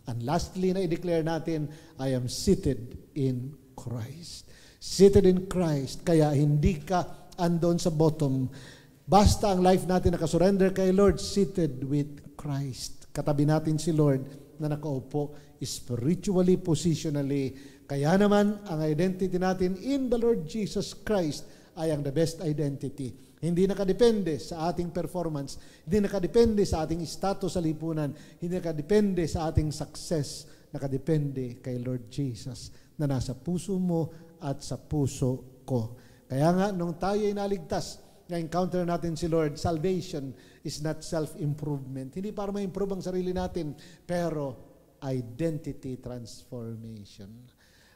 And lastly, na i-declare natin, I am seated in Christ. Seated in Christ. Kaya hindi ka andon sa bottom. Basta ang life natin nakasurrender kay Lord, seated with Christ. Katabi natin si Lord na nakaupo spiritually, positionally. Kaya naman, ang identity natin in the Lord Jesus Christ ay ang the best identity. Hindi nakadepende sa ating performance, hindi nakadepende sa ating status sa lipunan, hindi nakadepende sa ating success, nakadepende kay Lord Jesus na nasa puso mo at sa puso ko. Kaya nga, nung tayo ay naligtas, na-encounter natin si Lord, salvation is not self-improvement. Hindi para ma-improve ang sarili natin, pero identity transformation.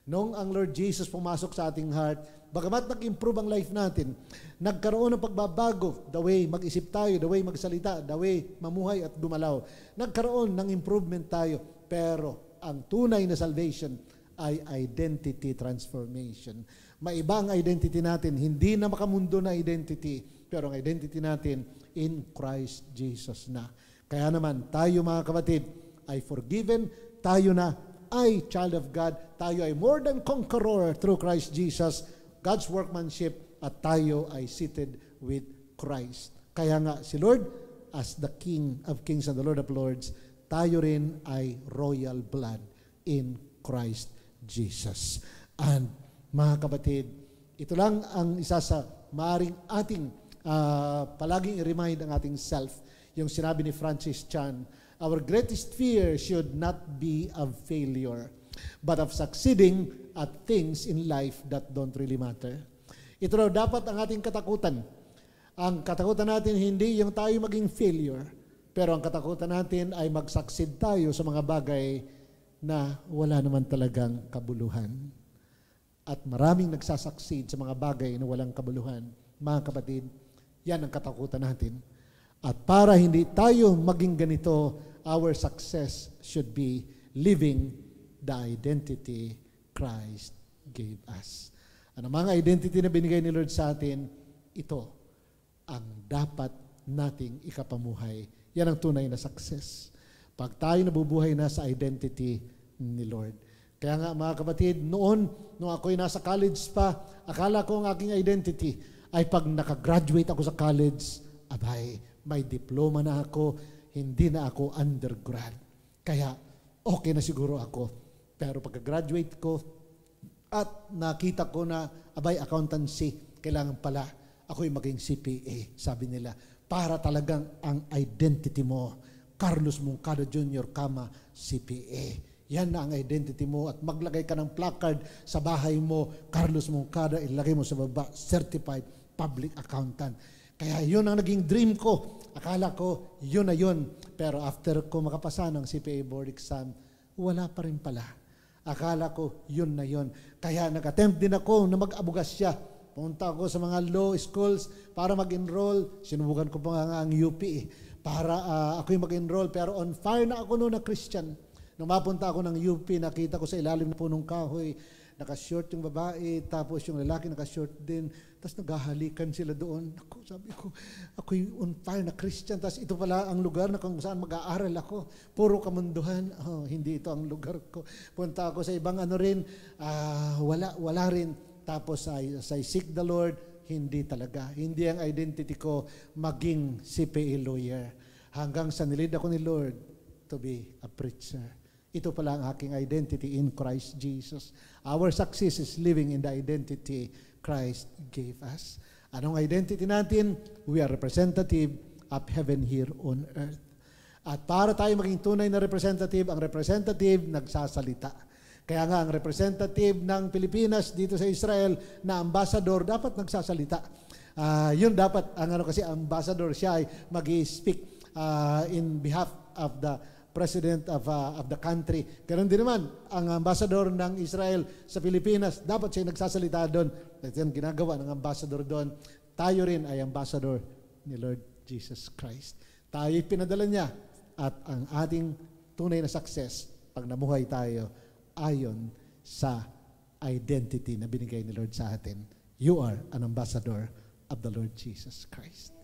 Nung ang Lord Jesus pumasok sa ating heart, bagamat nag-improve ang life natin, nagkaroon ng pagbabago, the way mag-isip tayo, the way magsalita, the way mamuhay at dumalaw. Nagkaroon ng improvement tayo, pero ang tunay na salvation ay identity transformation. Maiba ang identity natin, hindi na makamundo na identity, pero ang identity natin in Christ Jesus na. Kaya naman, tayo mga kapatid, ay forgiven, tayo na ay child of God, tayo ay more than conqueror through Christ Jesus, God's workmanship, at tayo ay seated with Christ. Kaya nga si Lord, as the King of Kings and the Lord of Lords, tayo rin ay royal blood in Christ Jesus. And mga kapatid, ito lang ang isa sa maaring ating palaging i-remind ang ating self. Yung sinabi ni Francis Chan, our greatest fear should not be of failure, but of succeeding at things in life that don't really matter. Ito raw dapat ang ating katakutan. Ang katakutan natin hindi yung tayo maging failure, pero ang katakutan natin ay mag-succeed tayo sa mga bagay na wala naman talagang kabuluhan. At maraming nagsasucceed sa mga bagay na walang kabuluhan. Mga kapatid, yan ang katakutan natin. At para hindi tayo maging ganito, our success should be living the identity Christ gave us. Ang mga identity na binigay ni Lord sa atin, ito ang dapat nating ikapamuhay. Yan ang tunay na success. Pag tayo nabubuhay na sa identity ni Lord. Kaya nga mga kapatid, noon, nung ako'y nasa college pa, akala ko ang aking identity ay pag nakagraduate ako sa college, abay, may diploma na ako, hindi na ako undergrad. Kaya okay na siguro ako. Pero pagka-graduate ko at nakita ko na, abay, accountancy, kailangan pala ako'y maging CPA, sabi nila. Para talagang ang identity mo, Carlos Moncada Jr., CPA. Yan na ang identity mo at maglagay ka ng placard sa bahay mo, Carlos Moncada, ilagay mo sa baba, Certified Public Accountant. Kaya yun ang naging dream ko. Akala ko, yun na yun. Pero after ko makapasa ng CPA board exam, wala pa rin pala. Akala ko, yun na yun. Kaya nag-attempt din ako na mag-abogasya. Punta ako sa mga law schools para mag-enroll. Sinubukan ko pa nga ang UP para ako'y mag-enroll. Pero on fire na ako noon na Christian. Nung mapunta ako ng UP, nakita ko sa ilalim na punong kahoy, naka-short yung babae, tapos yung lalaki naka-short din. Tapos naghahalikan sila doon. Ako, sabi ko, ako'y on fire na Christian. Tapos ito pala ang lugar na kung saan mag-aaral ako. Puro kamunduhan. Oh, hindi ito ang lugar ko. Punta ako sa ibang ano rin. Wala rin. Tapos I seek the Lord. Hindi talaga. Hindi ang identity ko maging CPA lawyer. Hanggang sa nilid ako ni Lord to be a preacher. Ito pala ang aking identity in Christ Jesus. Our success is living in the identity Christ gave us. Anong identity natin? We are representative of heaven here on earth. At para tayo maging tunay na representative, ang representative nagsasalita. Kaya nga ang representative ng Pilipinas dito sa Israel na ambassador dapat nagsasalita. Yun dapat, ang kasi ambassador siya ay mag-speak in behalf of the President of the country. Ganun din naman, ang ambassador ng Israel sa Pilipinas, dapat siya nagsasalita doon. At yan ginagawa ng ambassador doon. Tayo rin ay ambassador ni Lord Jesus Christ. Tayo pinadala niya at ang ating tunay na success pag namuhay tayo ayon sa identity na binigay ni Lord sa atin. You are an ambassador of the Lord Jesus Christ.